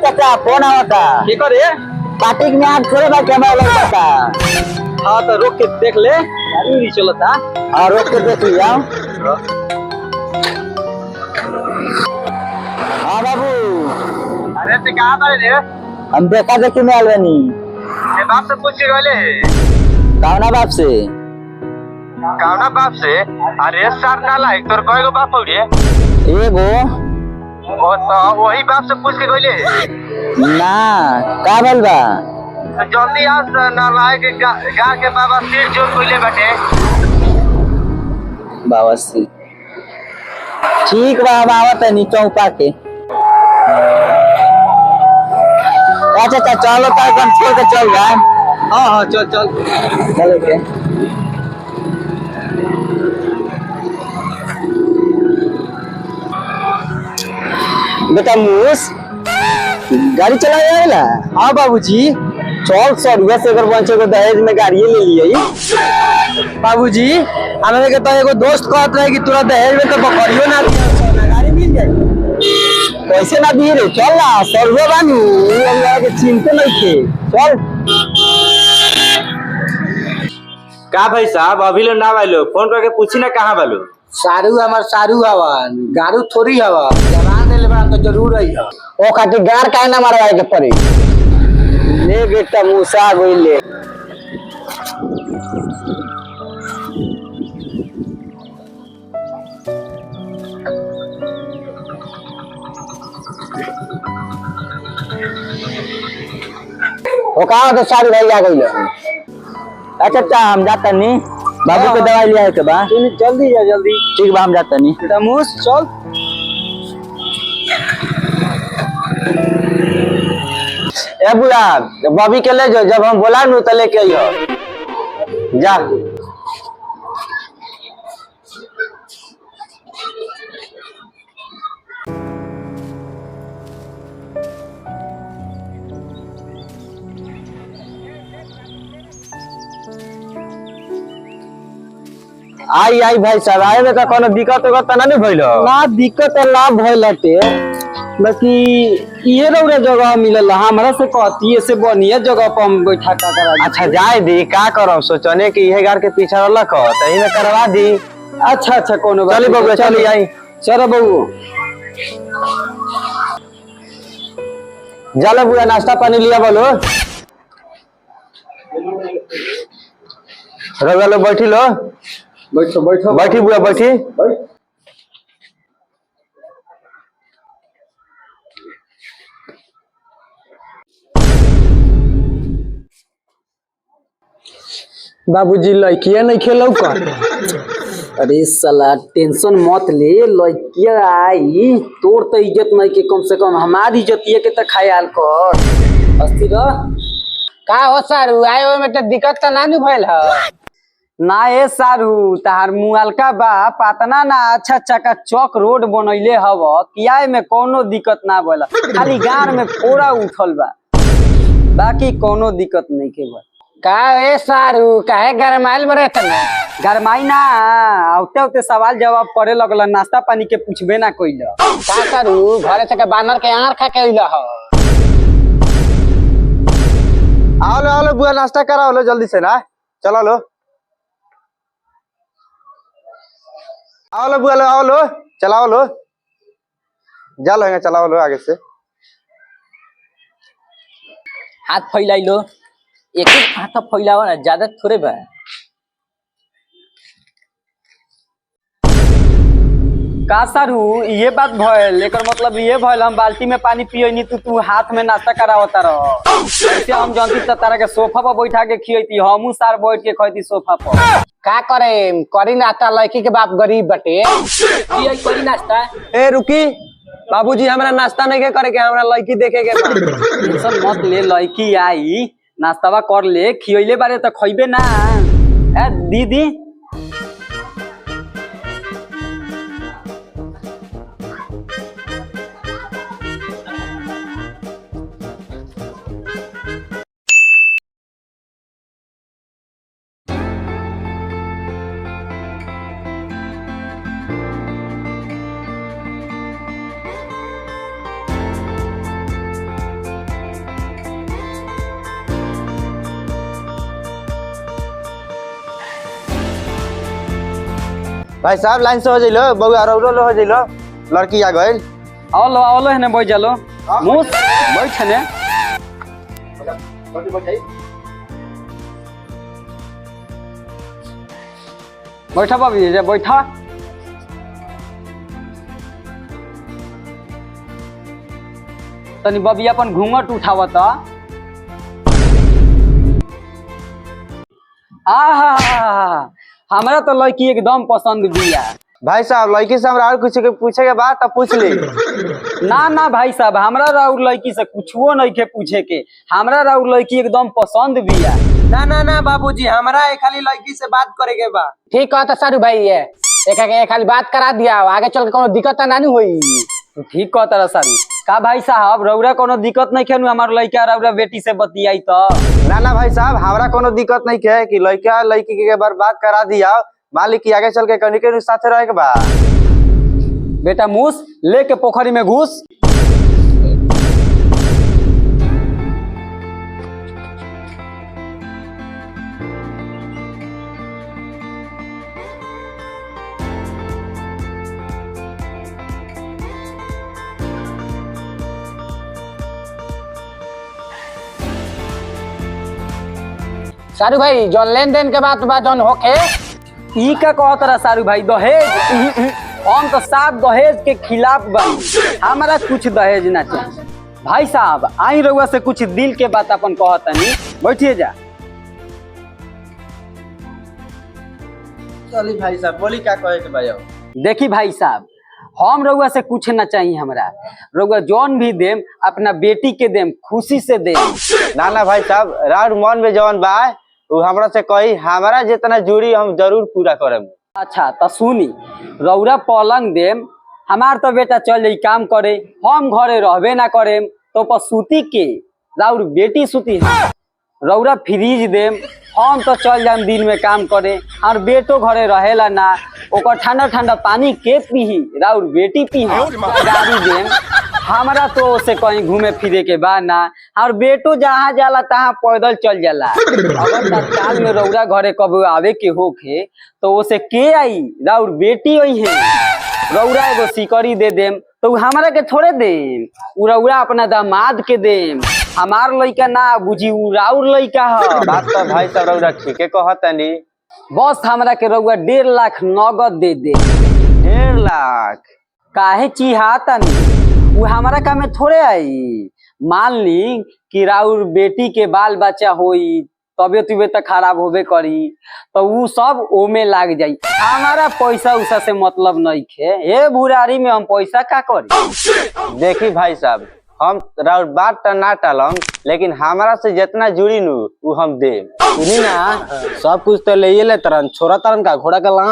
चाचा फोन आवता की करे पार्टी में आज थोड़े बा कैमरा लगता। हाँ तो रोक के देख ले गाड़ी नहीं चलता। हाँ रोक के देख लिया। हाँ बाबू अरे ते कहाँ पर रे? हम देखा देखी में आल बनी। ये बाप से पूछ के गले कौना बाप से? कौना बाप से? अरे सर ना लाइक तोर कोई को बाप होड़े एगो ओ तो वही बाप से पूछ के गले ना का बोल बा तो जल्दी आ ना लाइक गा के बाबा सिर जोड़ कोइले बैठे बाबा से ठीक बा हम आवत है नीचे ऊपर के। अच्छा चलो तो हम छोड़ के चल जाए। हाँ हाँ चल चल चलो के बेटा मूस गाड़ी चलाएगा? हाँ बाबूजी चल सर से अगर बंचे को दहेज में गाड़ी ले लिए। बाबूजी हमें के तो एगो दोस्त कहत रहे कि तोरा दहेज में तो बकरियो ना गाड़ी मिल जाए। कैसे ना दिए रे चल ना सर्वे बानू हम के चिंता नहीं थे चल। का भाई साहब अभी लो ना वालो फोन करके पूछी ना कहाँ वालो। सारू हमार सारू हवा गारू थोड़ी हवा जवान दिल बड़ा तो जरूर रही है ओ खातिर गार काहे ना मारवाए के पड़ी। ले बेटा मूसा गोइले वो कहा तो सारी भाई आ गई। अच्छा अच्छा हम जाता नहीं बाबू को दवाई लिया है के बा जल्दी जा जल्दी। ठीक बा हम जाता नहीं। बेटा मूस चल ए बुआ बॉबी के ले जो जब हम बोला नु तो लेके आइयो जा। आई आई भाई साहब आए में कोनो दिक्कत होगा त नहीं भइल ना दिक्कत ना भइलटे बाकी ये रौरे जगह मिलल हमरा से कहती से बनिया जगह पर हम बैठा का करा। अच्छा जाए दी का करब सोचने कि इहे गार के पीछे रहलक तही में करवा दी। अच्छा अच्छा कोनो बात चली बबुआ चली आई चलो बबू जाला बुआ नाश्ता पानी लिया बोलो रगा लो बैठी लो बैठो बैठो बैठी बुआ बैठी। बाबूजी लड़किया नहीं खेलो का? अरे साला टेंशन मत ले लड़किया आई तोर तो इज्जत नहीं के कम से कम हमारी इज्जत ये के तो ख्याल कर अस्थिर का हो सारू आए में तो दिक्कत तो ना भइल है ना ए सारू तार मुआलका बा पातना ना अच्छा अच्छा का चौक रोड बनैले हव किया में कोनो दिक्कत ना भइल खाली गार में फोड़ा उठल बा बाकी कोनो दिक्कत नहीं के बा। का ए सारू काहे गरमाइल बरे तना गरमाई ना औते औते सवाल जवाब करे लगल नाश्ता पानी के पूछबे ना कोइल का सारू घरे से के बानर के आंर खा के अइला ह आओ लो बुआ नाश्ता कराओ लो जल्दी से ना चलो लो आओ लो बुआ लो आओ लो चलाओ लो जा लो चलाओ लो आगे से हाथ फैलाई लो एक एक हाथ फैलाओ ना ज्यादा थोड़े बा। का सारू ये बात भइल एकर मतलब ये भइल हम बाल्टी में पानी पियनी तू हाथ में नाश्ता करावता रह ऐसे हम जानती त तारा के सोफा पर बैठा के खियती हमू सार बैठ के खइती सोफा पर। का करे करी नाश्ता लड़की के बाप गरीब बटे ये करी नाश्ता ए रुकी बाबूजी हमरा नाश्ता नहीं के करे के हमरा लड़की देखे के बा। टेंशन मत ले लड़की आई नाश्तावा कर ले खियले बारे त खइबे ना ए दीदी भाई साहब लाइन से हो जाइलो बउआ रौरो हो जाइलो लड़की आ गइल आओ लो है बैठ जालो मुस बैठ ने बैठा बाबी जे बैठा तनी बबी अपन घूंघट उठावत हमरा तो लड़की एकदम पसंद बिया। भाई साहब लड़की से हमरा और कुछ के पूछे के बाद तब पूछ ली ना भाई साहब हमरा राउर लड़की से कुछो नहीं के पूछे के हमरा राउर लड़की एकदम पसंद बिया। ना बाबूजी हमरा खाली लड़की से बात करे के बा। ठीक कहता सारू भाई ये एक खाली बात करा दिया आगे चल के कोनो दिक्कत ना होई। ठीक कहता रहा सारू का भाई साहब रौरा कोनो दिक्कत नहीं खेनु हमार लड़का रौरा बेटी से बतियाई तो ना भाई साहब हमरा कोनो दिक्कत नहीं है कि लड़का लड़की के बार बात करा दिया मालिक की आगे चल के कनी के साथे रहे के बा। बेटा मूस लेके पोखरी में घुस। सारू भाई जो लेन देन के बात जौन होके ई का कहत रहा सारू भाई दहेज हम तो साफ दहेज के खिलाफ बनी हमारा कुछ दहेज ना चाहिए। भाई साहब आई रउआ से कुछ दिल के बात अपन कहतनी बैठिए जा। चली भाई साहब बोली क्या कहे के भाई। देखी भाई साहब हम रउआ से कुछ ना चाहिए हमरा रउआ जौन भी देम अपना बेटी के देम खुशी से देम। ना भाई साहब राउर मन में जौन बा वो हमरा से कही हमारा जितना जुड़ी हम जरूर पूरा करेम। अच्छा तो सुनी रौरा पलंग देम हमार तो बेटा चल जाई काम करे हम घरे रहबे ना करेम तो पर सूती के राउर बेटी सूती है। रौरा फ्रिज देम हम तो चल जाम दिन में काम करे और बेटो घरे रहेला ना ओकर ठंडा ठंडा पानी के पीही राउर बेटी पीही। गाड़ी देम हमारा तो उसे कहीं घूमे फिरे के बाद ना और बेटो जहाँ जाला तहाँ पैदल चल जाला। अगर तत्काल में रौरा घरे कभी आवे के होखे तो उसे के आई राउर बेटी वही है। रौरा एगो सिकड़ी दे देम तो हमारा के थोड़े देम उ रौरा अपना दामाद के देम हमार लड़का ना बुझी उ राउर लड़का है। बात तो भाई साहब रौरा ठीके कहतनी बस हमरा के रउआ 1.5 लाख नगद दे दे। 1.5 लाख काहे चिहातनी वो हमारा काम में थोड़े आई। मान ली कि राउर बेटी के बाल बच्चा होई तबियत खराब होबे करी तो उ सब ओमे लाग जाई हमारा पैसा उसा से मतलब नहीं खे। ए बुरारी में हम पैसा का करी। देखी भाई साहब हम राउर बात तो ना टालम लेकिन हमारा से जितना जुड़ी नु वो हम दे सुनी ना सब कुछ तो ले तरन छोरा तरन का घोड़ा का ला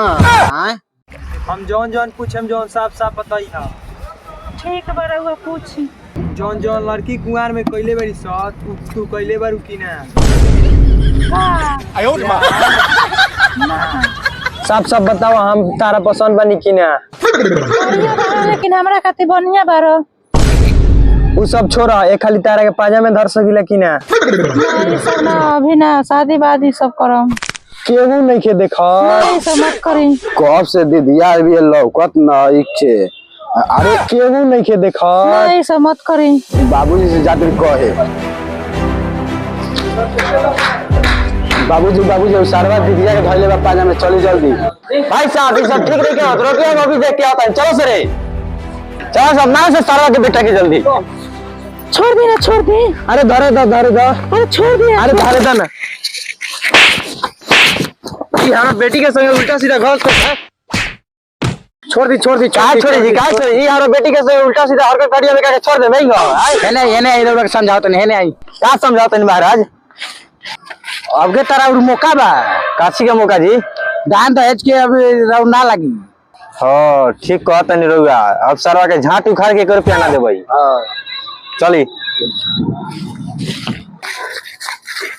हम जौन पूछम जौन साफ बताई हा। ठीक बड़ा हुआ पूछी जौन लड़की कुंवार में कइले बारी सत तू कइले बारू की ना। सब बताओ हम तारा पसंद बनी की ना। लेकिन हमरा खातिर बढ़िया बारो वो सब छोड़ा एक खाली तारा के पाजा में धर सकिला की ना। नहीं सब ना अभी ना शादी वादी सब करम केहू नहीं के देखा नहीं सब मत करी कब से दीदिया भी लौकत ना इच्छे अरे केहू नहीं के देखा नहीं सब मत करी बाबूजी से जाकर कहे बाबूजी सारवा दीदिया के धइले बा पाजा में चली जल्दी। भाई साहब ये सब ठीक नहीं के रोकिए हम अभी देख के आता है। चलो सरे चलो सब ना से सारवा के बेटा के जल्दी छोड़ दी ना छोड़ दी। अरे धरे दो अरे छोड़ दी अरे धरे दो ना कि हमारा बेटी के संग उल्टा सीधा गलत कर छोड़ दी का छोड़ी जी ये हमारा बेटी के संग उल्टा सीधा हरकत करिया में का छोड़ दे नहीं गो एने इधर समझाओ तने एने आई का समझाओ तने महाराज अब के तरह मौका बा काशी का मौका जी दान दहेज के अब राउंड ना लगी। हां ठीक कहत नहीं रहुआ अब सरवा के झाट उखाड़ के कर पियाना दे भाई। हां चली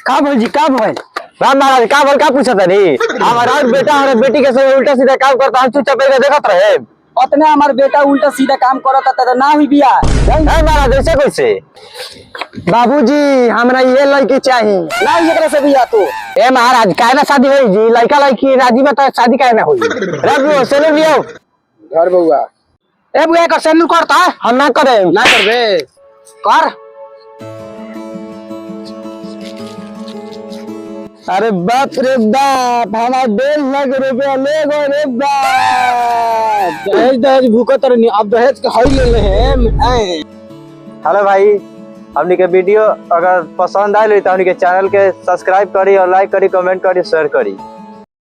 का बोल जी का बोल राम महाराज का बोल का पूछत नहीं हमारा बेटा हमारे बेटी के संग उल्टा सीधा काम करता हम चुपचाप करके देखत रहे अतने हमार बेटा उल्टा सीधा काम करता था ना हुई बिया। महाराज ऐसे कैसे? बाबूजी हमरा ये लड़की चाहिए। ना एकरा से बिया तो ए महाराज काहे ना शादी होई जी? लड़का लड़की राजी बता शादी काहे ना होई? रघु सेलून लियो घर बउआ ए बुआ का सेलून करता हम ना करे ना करबे कर। अरे बाप रे बाप हमारा 1.5 लाख रुपया ले गए रे बाप। दहेज दहेज भूखत रहनी अब दहेज के हई ले ले हैं। हेलो भाई, हमनी के वीडियो अगर पसंद आए तो हमनी के चैनल के सब्सक्राइब करी और लाइक करी, कमेंट करी, शेयर करी।